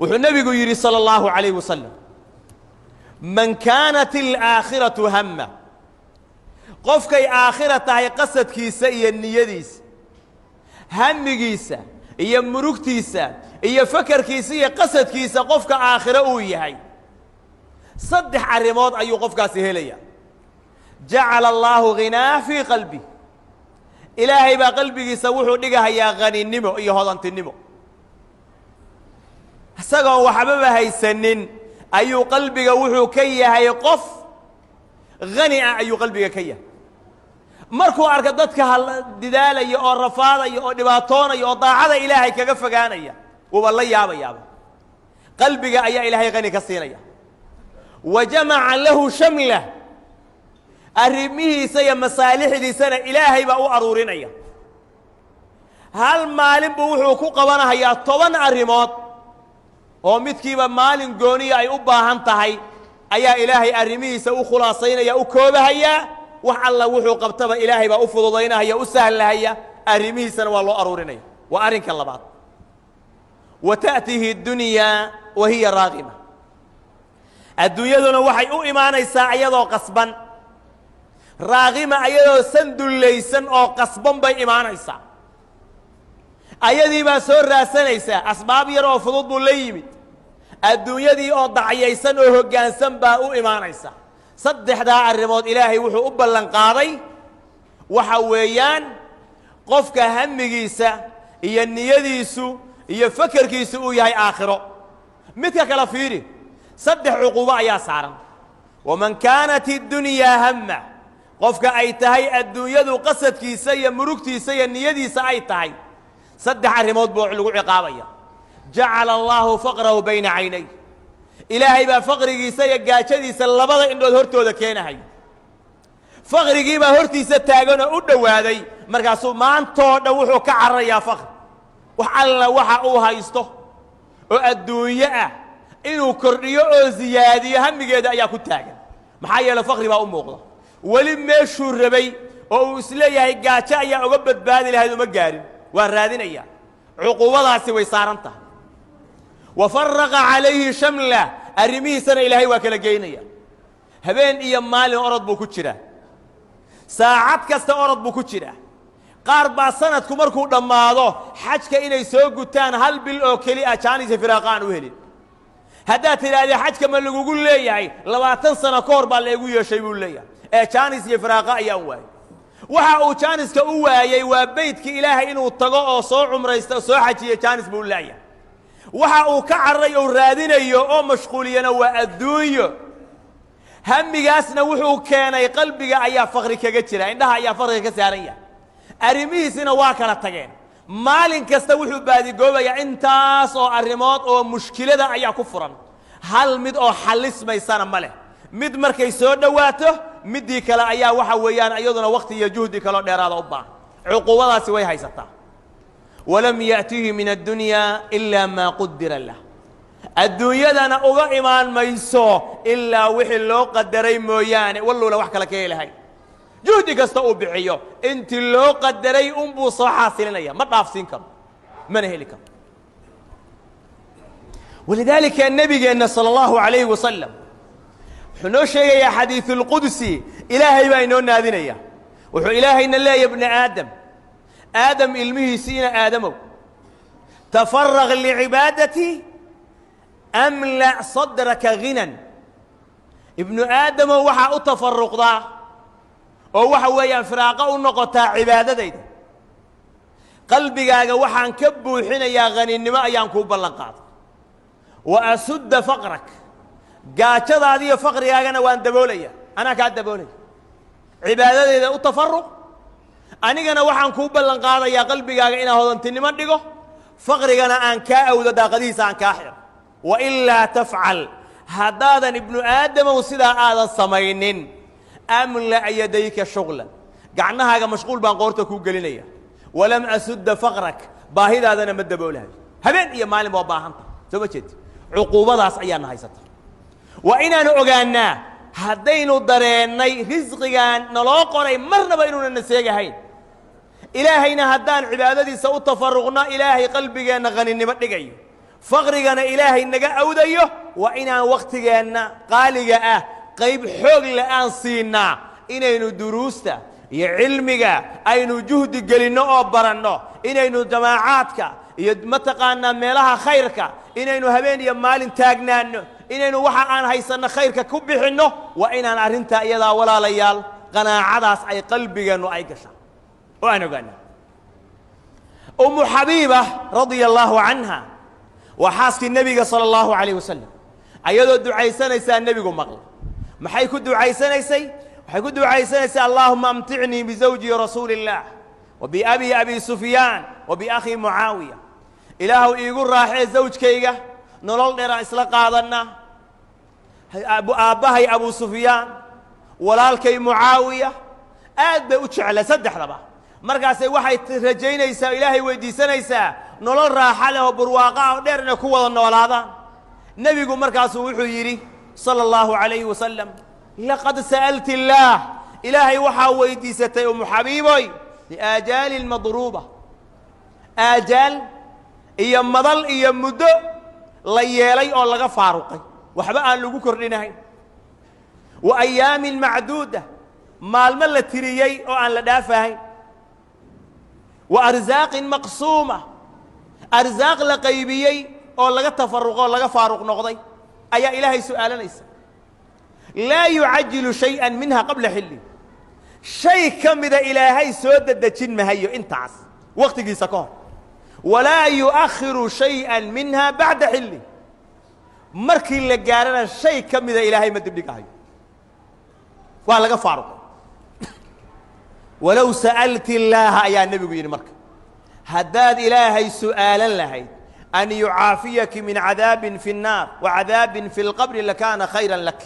والنبي يقول صلى الله عليه وسلم من كانت الآخرة همه قفك آخرة هي قصد كيسا إيا النيديس هم كيسا إيا مروك تيسا إيا فكر كيسا إيا قصد كيسا قفك آخرة أويهي صدح عرمات أيو قفك سهلية جعل الله غناه في قلبي إلهي بقلبي يسوحوا لقاها يا غني النمو إيا هضانت النمو سقوا وحبابها يسنن أيو قلبي وحو كيه يقف غني أيو قلبي كيه markuu arka dadka didaalaya oo rafaadaya oo dhibaatoonaya oo daacada ilaahay kaga fogaanaya waba la yaaba qalbiga ayaa ilaahay qani ka siinaya wajama'a lahu shamla arrimihiisa iyo masaalixdiisana ilaahay baa u aruurinaya hal maalin buu wuxuu ku qabanayaa 10 arrimood oo midkiiba maalin gooniya ay u baahan tahay ayaa ilaahay arrimihiisa u khulaasaynaya u koobahaya وحلا وحو قبتبا إلهي با أفضلينها هي أسهل هي أرميه سنة والله أروريني وأرنك الله بعض وتأتيه الدنيا وهي راغمة الدنيا دون وحي أو إيمان يسا أيضا قصبا راغمة أيضا سند ليسن أو قصبا بي إيمان يسا أيضا ما سور راسن يسا أسباب يرو فضل بليمي الدنيا دي أو ضعيسن أو هقانسن با أو إيمان يسا صدح دا الرموت إلهي وحو أبلن قاضي وحويان قفك همجيسا هي النيديسو هي فكر كيسو يهي آخره متى كلافيري صدح عقوبة يا سارم ومن كانت الدنيا همه قفك أيتهي الدنيا ذو قصد كيسيا مروكتيسيا النيديسا أيتهي صدح الرموت بوعلو عقابيا جعل الله فقره بين عينيه إلهي با فقريgiisa iyo gaajadiisa labada indhood hortooda keenahay faqrigi ba hortiisa taagan oo u dhawaaday markaasuu maantoo dhan wuxuu ka cararayaa faqr wax alla waxa uu haysto oo adduunyo ah inuu kordhiyo oo ziyaadiyo hamigeeda ayaa ku taagan maxaa yeelay faqri baa u muuqda wali meeshuu rabay oo uu isleeyahay gaajo ayaa uga badbaadi lahayd uma gaarin waa raadinaya cuqubadaasi way saarantahay وفرق عليه شمله أرميه سنة إلهي وكلا جينيا هبين إيا مالي أرد بكتشرة ساعات كست أرد بكتشرة قاربا سنة كمركو لما هذا حجك إنا يسوقوا تان هل بالأوكلي أشاني سفراقان وهلين هدات إلى حجك من اللي يقول لي يعني لو تنسنا كوربا اللي يقول يا شيء يقول لي أشاني سفراقا يواي وها أشانيس كأواي وبيتك إلهي إنه الطقاء صو عمره يستوى حجي أشانيس بقول لي waxa uu ka carray oo raadinayo oo mashquuliyana waa adduunyo hamigaasna wuxuu keenay qalbiga ayaa faqri kaga jira indhaha ayaa faqri ka saaraya arrimihiisina waa kala tageen maalin kasta wuxuu baadi goobaya intaas oo arrimood oo mushkilada ayaa ku furan hal mid oo xalismaysana male mid markay soo dhawaato midii kale ayaa waxa weeyaan iyaduna waqti iyo juhdi kale dheeraad u baahan cuqubadaasi way haysataa ولم يأتيه من الدنيا إلا ما قدر له الدنيا دانا أغا إيمان ميسو إلا وحي اللو قدري موياني والله لو وحكا لك إلهي جهدي قصة أبعيو انت اللو قدري أنبو صحا سلنيا ما تعرفسينكم من هيلكم ولذلك النبي قال صلى الله عليه وسلم حنوشي يا حديث القدسي إلهي بينون نادينيا وحو إلهي إن الله يا ابن آدم آدم إلمه سينا آدمه تفرغ لعبادتي أملأ صدرك غنى ابن آدم وحا أتفرق ذا ووحا ويا فراقه النقطة عبادتي قلبي وحا انكبه حين يا غني النماء ينكوب اللنقاط وأسد فقرك قاتل هذه فقر يا غنى وأن دبولي أنا كاد دبولي عبادتي إذا أتفرق أنا وحن كوب اللنقاط يا قلبي جانا هذا أنت نمر دقه فقر جانا أنكا أو ذا قديس أنكاحر وإلا تفعل هذا ابن آدم وسيدا هذا الصمينين أملأ يديك شغلا قعنا هذا مشغول بانقورتك وقلينية ولم أسد فقرك باهي هذا أنا مد بقولها هبين يا معلم وباهم سبتشت عقوبة ذا صيانة هاي ستر وإن أنا أجانا هدينو دريني رزقيان نلاقري مرنا بيننا النسيجة هاي إلهينا هدان عبادتي سوء تفرغنا إلهي قلبي غني نمت جاي faqrigana ilaahay naga awdayo waa inaan wakhtigeenna qaaliga ah qayb xoog leh aan siinaa inaynu duruusta iyo cilmiga aynu juhdi gelinno oo baranno inaynu jamaacaadka iyo mataqaanaa meelaha khayrka inaynu habeen iyo maalin taagnaanno inaynu waxa aan haysanno khayrka ku bixinno waa inaan arrintaa iyadaa walaalayaal qanaacadaas ay qalbigeennu ay gashaan oo aan ogaana ummu xabiiba radia allaahu canha waa xaaskii nebiga sala allahu calayh wasalam ayadoo ducaysanaysaa nebigu maqla maxay ku ducaysanaysay waxay ku ducaysanaysaa allaahuma amticnii bizawji rasuuli illaah wa biabi abi sufyaan wa biakhii mucaawiya ilaahu iigu raaxee zawjkayga nolol dheeraan isla qaadanna aabbahay abu sufyaan walaalkay mucaawiya aad bay u jecla saddexdaba markaasay waxay rajaynaysaa ilaahay weydiisanaysaa nolol raaxa leh oo barwaaqa ah dheer inay ku wada noolaadaan nebigu markaasuu wuxuu yidhi sala allahu calayhi wasalam laqad sa'alti illaah ilaahay waxaa weydiisatay umu xabiiboy liaajaali lmadruuba aajaal iyo madal iyo muddo la yeelay oo laga faaruqay waxba aan lagu kordhinahayn wa ayaamin macduuda maalmo la tiriyey oo aan la dhaafahayn wa arsaaqin maqsuuma arsaaq la qaybiyey oo laga tafaruqo oo laga faaruq noqday ayaa ilaahay su'aalanaysa laa yucajilu shay'an minha qabla xilli shay ka mida ilaahay soo dedejin mahayo intaas wakhtigiisa ka hor walaa yu'akhiru shay'an minha bacda xilli markii la gaarana shay ka mida ilaahay ma dibdhigahayo waa laga faaruqay walow sa'alti illaaha ayaa nebigu yidhi marka haddaad ilaahay su'aalan lahayd an yucaafiyaki min cadaabin fi الnaar wa cadaabin fi اlqabri lakaana khayran lak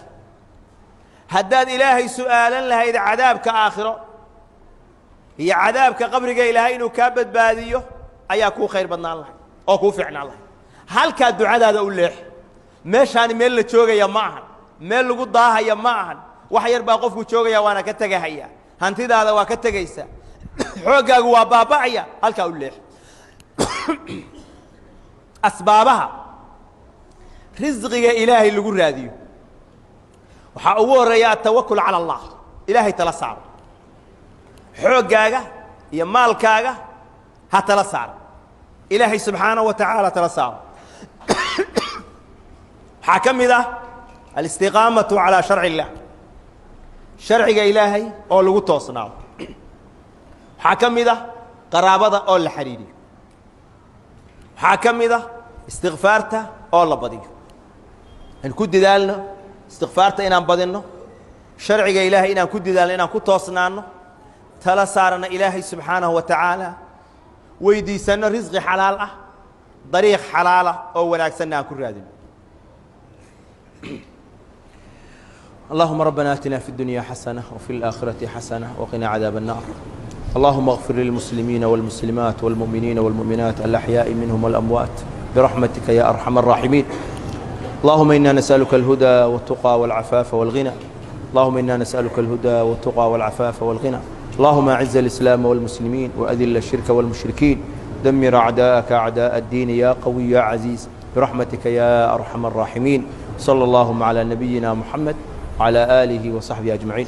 haddaad ilaahay su'aalan lahayd cadaabka aakhiro iyo cadaabka qabriga ilaahay inuu kaa badbaadiyo ayaa kuu khayr badnaan lahay oo kuu fiicnaan lahay halkaa ducadaada u leex meeshaani meel la joogaya ma ahan meel lagu daahaya ma ahan wax yar baa qofku joogaya waana ka tegahaya hantidaada waa ka tegaysa xooggaagu waa baaba'aya halkaa u leex asbaabaha risqiga ilaahay lagu raadiyo waxaa ugu horreeya atawakul cala allah ilaahay tala saaro xooggaaga iyo maalkaaga ha tala saaro ilaahay subxaanahu wa tacaala tala saaro waxaa ka mid ah alistiqaamatu calaa sharci illah sharciga ilaahay oo lagu toosnaado waxaa ka mid ah qaraabada oo la xidhiidhiyo waxaa ka mid ah istikfaarta oo la badiyo aan ku dadaalno istikfaarta inaan badinno sharciga ilaahay inaan ku dadaalno inaan ku toosnaanno tala saarana ilaahay subxaanahu wa tacaala weydiisanno risqi xalaal ah dariiq xalaala oo wanaagsanna aan ku raadino اللهم ربنا آتنا في الدنيا حسنة وفي الآخرة حسنة وقنا عذاب النار اللهم اغفر للمسلمين والمسلمات والمؤمنين والمؤمنات الأحياء منهم والأموات برحمتك يا أرحم الراحمين اللهم إنا نسألك الهدى والتقى والعفاف والغنى اللهم إنا نسألك الهدى والتقى والعفاف والغنى اللهم أعز الإسلام والمسلمين وأذل الشرك والمشركين دمر أعداءك أعداء الدين يا قوي يا عزيز برحمتك يا أرحم الراحمين صلى اللهم على نبينا محمد وعلى آله وصحبه أجمعين